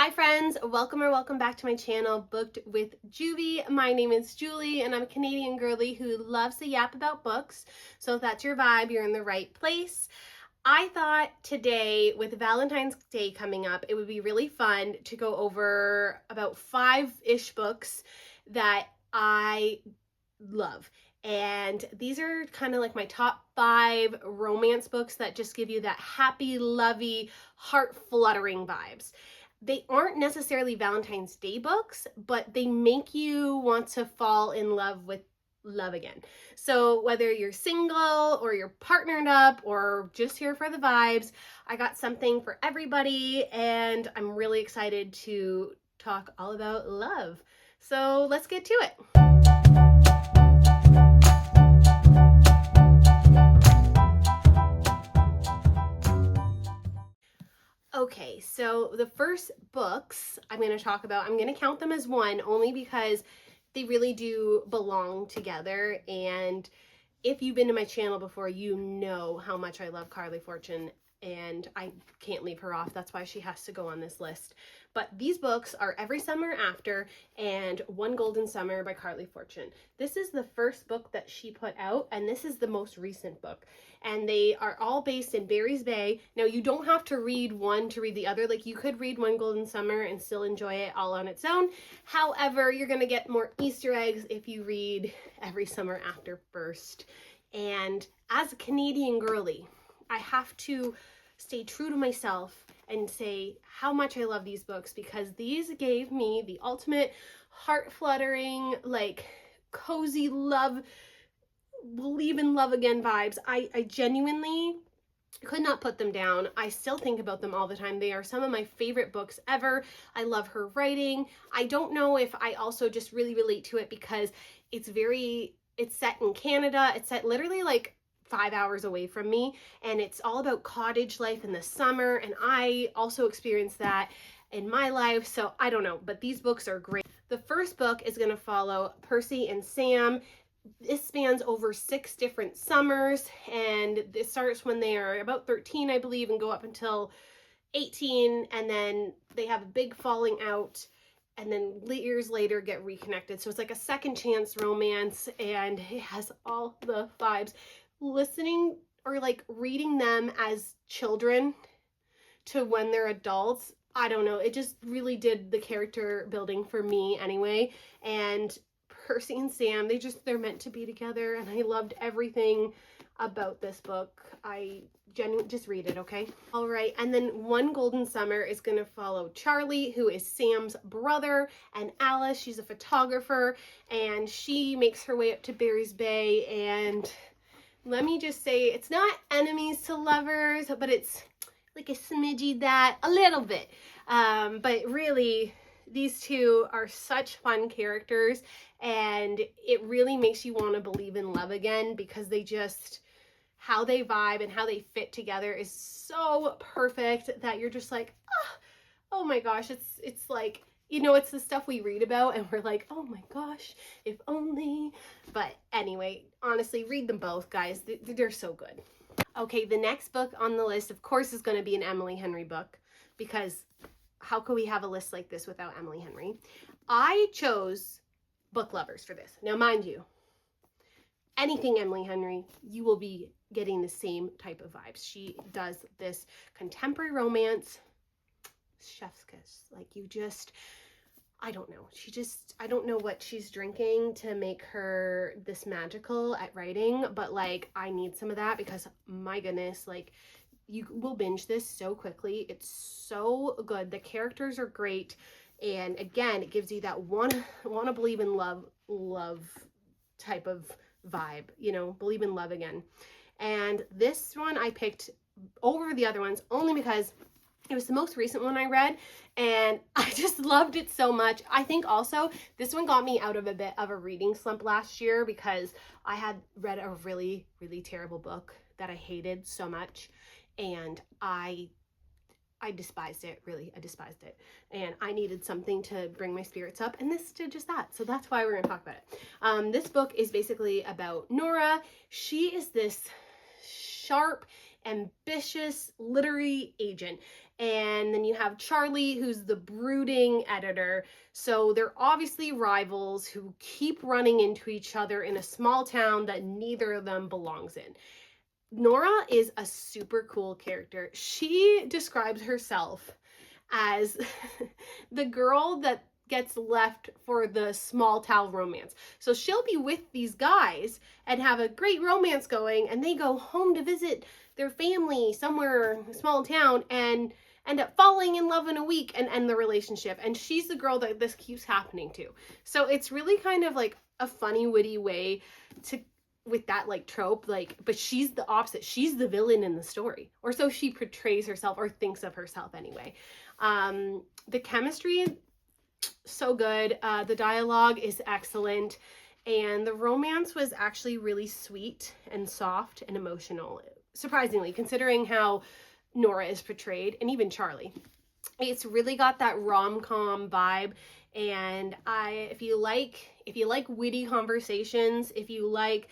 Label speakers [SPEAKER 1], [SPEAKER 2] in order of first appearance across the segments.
[SPEAKER 1] Hi friends, welcome back to my channel, Booked with Juvie. My name is Julie and I'm a Canadian girly who loves to yap about books. So if that's your vibe, you're in the right place. I thought today, with Valentine's Day coming up, it would be really fun to go over about 5-ish books that I love. And these are kind of like my top 5 romance books that just give you that happy, lovey, heart-fluttering vibes. They aren't necessarily Valentine's Day books, but they make you want to fall in love with love again. So whether you're single or you're partnered up or just here for the vibes, I got something for everybody and I'm really excited to talk all about love. So let's get to it. Okay, so the first books I'm going to talk about, I'm going to count them as one only because they really do belong together. And if you've been to my channel before, you know how much I love Carly Fortune and I can't leave her off. That's why she has to go on this list. But these books are Every Summer After and One Golden Summer by Carly Fortune. This is the first book that she put out, and this is the most recent book. And they are all based in Barry's Bay. Now, you don't have to read one to read the other. Like, you could read One Golden Summer and still enjoy it all on its own. However, you're going to get more Easter eggs if you read Every Summer After first. And as a Canadian girly, I have to stay true to myself and say how much I love these books, because these gave me the ultimate heart-fluttering, like, cozy love, believe in love again vibes. I genuinely could not put them down. I still think about them all the time. They are some of my favorite books ever. I love her writing. I don't know if I also just really relate to it because it's set in Canada. It's set literally like 5 hours away from me, and it's all about cottage life in the summer, and I also experienced that in my life, so I don't know, but these books are great. The first book is going to follow Percy and Sam. This spans over 6 different summers, and it starts when they are about 13, I believe, and go up until 18, and then they have a big falling out, and then years later get reconnected. So it's like a second chance romance, and it has all the vibes. Listening or like reading them as children to when they're adults, I don't know, it just really did the character building for me anyway. And Percy and Sam, they're meant to be together, and I loved everything about this book. I genuinely just read it, okay? All right, and then One Golden Summer is going to follow Charlie, who is Sam's brother, and Alice, she's a photographer, and she makes her way up to Barry's Bay, and let me just say, it's not enemies to lovers, but it's like a smidgy that, a little bit. But really, these two are such fun characters, and it really makes you want to believe in love again, because they just, how they vibe and how they fit together is so perfect that you're just like, oh my gosh, it's like, you know, it's the stuff we read about and we're like, oh my gosh, if only. But anyway, honestly, read them both, guys. They're so good. Okay, the next book on the list, of course, is going to be an Emily Henry book, because how could we have a list like this without Emily Henry? I chose Book Lovers for this. Now, mind you, anything Emily Henry, you will be getting the same type of vibes. She does this contemporary romance, chef's kiss. Like, you just, I don't know. I don't know what she's drinking to make her this magical at writing, but like, I need some of that, because my goodness, like, you will binge this so quickly. It's so good. The characters are great. And again, it gives you that want to believe in love type of vibe, you know, believe in love again. And this one I picked over the other ones only because it was the most recent one I read, and I just loved it so much. I think also this one got me out of a bit of a reading slump last year, because I had read a really, really terrible book that I hated so much, and I despised it, really. I despised it, and I needed something to bring my spirits up, and this did just that. So that's why we're going to talk about it. This book is basically about Nora. She is this sharp, ambitious literary agent, And then you have Charlie, who's the brooding editor. So they're obviously rivals who keep running into each other in a small town that neither of them belongs in. Nora is a super cool character. She describes herself as the girl that gets left for the small town romance. So she'll be with these guys and have a great romance going, and they go home to visit their family somewhere in a small town and end up falling in love in a week and end the relationship. And she's the girl that this keeps happening to. So it's really kind of like a funny, witty way to, with that like trope, like, but she's the opposite. She's the villain in the story, or so she portrays herself or thinks of herself anyway. The chemistry, so good. The dialogue is excellent, and the romance was actually really sweet and soft and emotional, surprisingly, considering how Nora is portrayed, and even Charlie. It's really got that rom-com vibe, and if you like witty conversations, if you like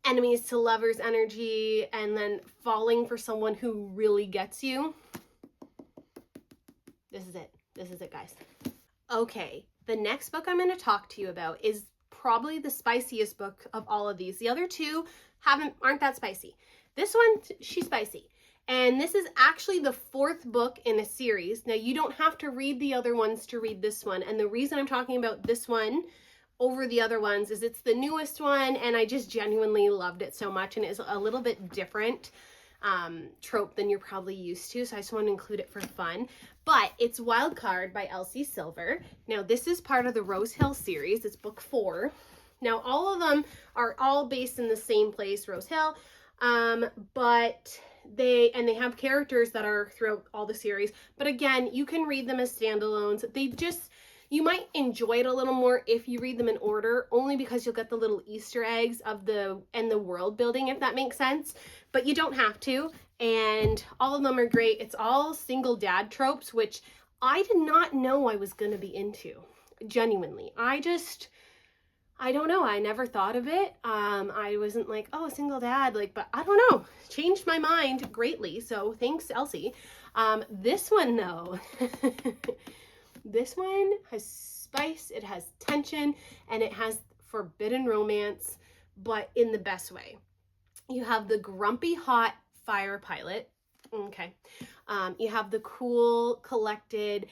[SPEAKER 1] enemies to lovers energy, and then falling for someone who really gets you, this is it. This is it, guys. Okay, the next book I'm going to talk to you about is probably the spiciest book of all of these. The other two aren't that spicy. This one, she's spicy. And this is actually the 4th book in a series. Now, you don't have to read the other ones to read this one. And the reason I'm talking about this one over the other ones is it's the newest one, and I just genuinely loved it so much, and it's a little bit different trope than you're probably used to, so I just want to include it for fun. But it's Wild Card by Elsie Silver. Now, this is part of the Rose Hill series. It's book 4. Now, all of them are all based in the same place, Rose Hill, but they have characters that are throughout all the series. But again, you can read them as standalones. You might enjoy it a little more if you read them in order, only because you'll get the little Easter eggs of the world building, if that makes sense. But you don't have to, and all of them are great. It's all single dad tropes, which I did not know I was going to be into. Genuinely. I don't know. I never thought of it. I wasn't like, oh, a single dad, but I don't know. Changed my mind greatly. So thanks, Elsie. This one though, this one has spice, it has tension, and it has forbidden romance, but in the best way. You have the grumpy, hot fire pilot. Okay. You have the cool, collected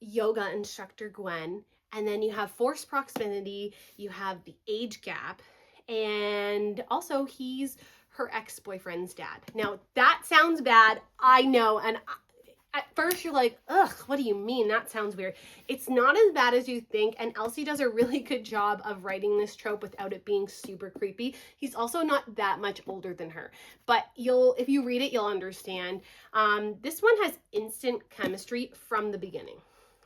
[SPEAKER 1] yoga instructor, Gwen. And then you have forced proximity. You have the age gap. And also he's her ex-boyfriend's dad. Now, that sounds bad. I know. And at first you're like, ugh, what do you mean? That sounds weird. It's not as bad as you think, and Elsie does a really good job of writing this trope without it being super creepy. He's also not that much older than her, but if you read it, you'll understand. This one has instant chemistry from the beginning,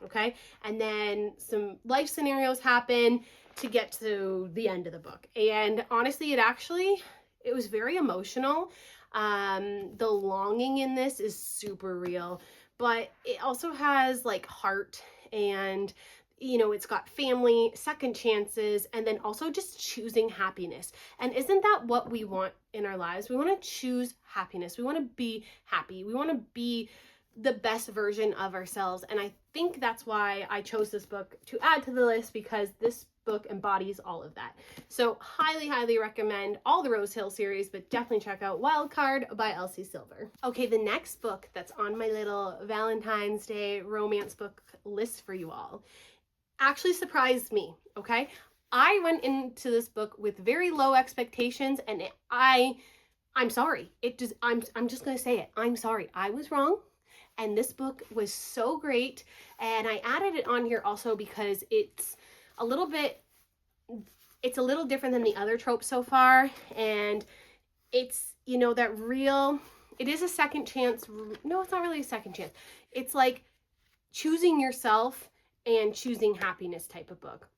[SPEAKER 1] okay? And then some life scenarios happen to get to the end of the book, and honestly, it was very emotional. The longing in this is super real, but it also has heart, and it's got family, second chances, and then also just choosing happiness. And isn't that what we want in our lives? We want to choose happiness. We want to be happy. We want to be the best version of ourselves. And I think that's why I chose this book to add to the list, because this book embodies all of that. So highly, highly recommend all the Rose Hill series, but definitely check out Wild Card by Elsie Silver. Okay, the next book that's on my little Valentine's Day romance book list for you all actually surprised me, okay? I went into this book with very low expectations, and I'm sorry. I'm just going to say it. I'm sorry. I was wrong. And this book was so great, and I added it on here also because it's a little different than the other tropes so far, and it's, it is a second chance. No, it's not really a second chance. It's like choosing yourself and choosing happiness type of book.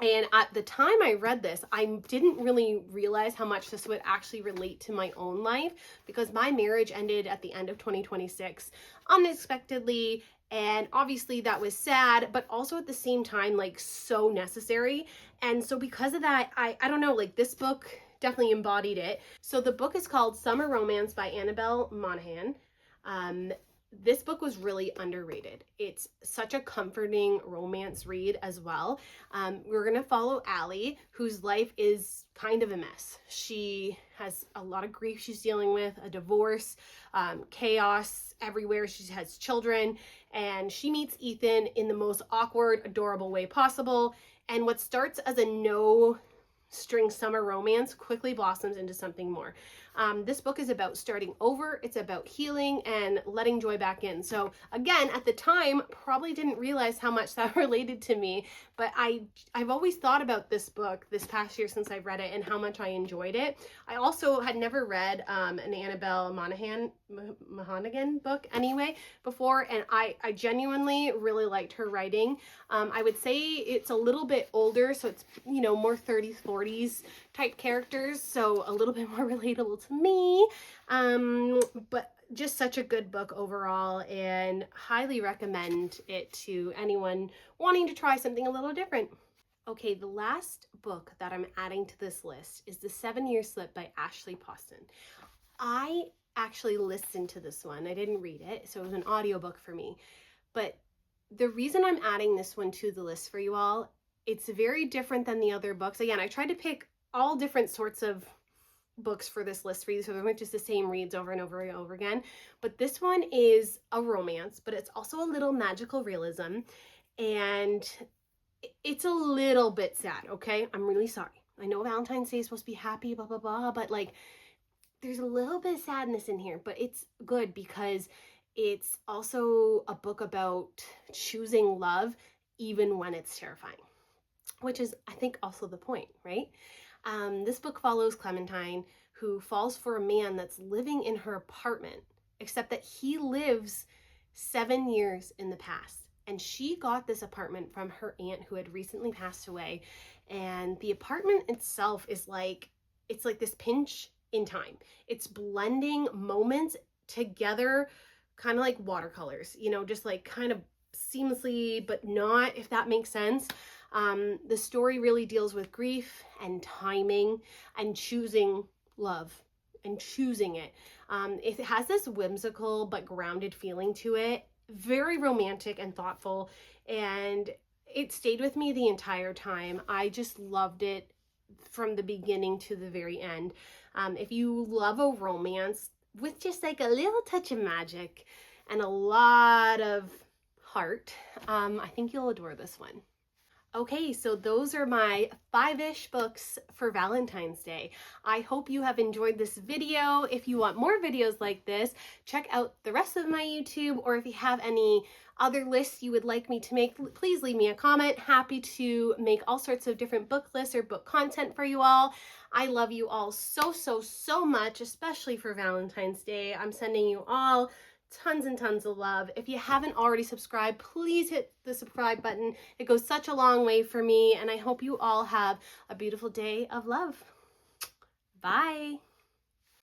[SPEAKER 1] And at the time I read this, I didn't really realize how much this would actually relate to my own life, because my marriage ended at the end of 2026 unexpectedly. And obviously that was sad, but also at the same time, so necessary. And so because of that, I don't know, this book definitely embodied it. So the book is called Summer Romance by Annabelle Monaghan. this book was really underrated. It's such a comforting romance read as well. We're going to follow Allie, whose life is kind of a mess. She has a lot of grief she's dealing with, a divorce, chaos everywhere. She has children, and she meets Ethan in the most awkward, adorable way possible. And what starts as a no-string summer romance quickly blossoms into something more. This book is about starting over. It's about healing and letting joy back in. So again, at the time, probably didn't realize how much that related to me, but I've always thought about this book this past year since I've read it and how much I enjoyed it. I also had never read an Annabelle Monaghan book anyway before, and I genuinely really liked her writing. I would say it's a little bit older, so it's, you know, more 30s, 40s type characters, so a little bit more relatable to me, but just such a good book overall, and highly recommend it to anyone wanting to try something a little different. Okay, the last book that I'm adding to this list is The 7-Year Slip by Ashley Poston. I actually listened to this one. I didn't read it, so it was an audiobook for me. But the reason I'm adding this one to the list for you all, it's very different than the other books. Again, I tried to pick all different sorts of books for this list for you, so they weren't just the same reads over and over and over again. But this one is a romance, but it's also a little magical realism, and it's a little bit sad, okay? I'm really sorry. I know Valentine's Day is supposed to be happy, blah, blah, blah, but like, there's a little bit of sadness in here, but it's good because it's also a book about choosing love even when it's terrifying, which is, I think, also the point, right? This book follows Clementine, who falls for a man that's living in her apartment, except that he lives 7 years in the past. And she got this apartment from her aunt who had recently passed away. And the apartment itself is like, it's like this pinch in time. It's blending moments together, kind of like watercolors, you know, just like kind of seamlessly, but not, if that makes sense. The story really deals with grief and timing and choosing love and choosing it. It has this whimsical but grounded feeling to it, very romantic and thoughtful, and it stayed with me the entire time. I just loved it from the beginning to the very end. If you love a romance with just like a little touch of magic and a lot of heart, I think you'll adore this one. Okay, so those are my 5-ish books for Valentine's Day. I hope you have enjoyed this video. If you want more videos like this, check out the rest of my YouTube, or if you have any other lists you would like me to make, please leave me a comment. Happy to make all sorts of different book lists or book content for you all. I love you all so, so, so much, especially for Valentine's Day. I'm sending you all tons and tons of love. If you haven't already subscribed, please hit the subscribe button. It goes such a long way for me, and I hope you all have a beautiful day of love. Bye.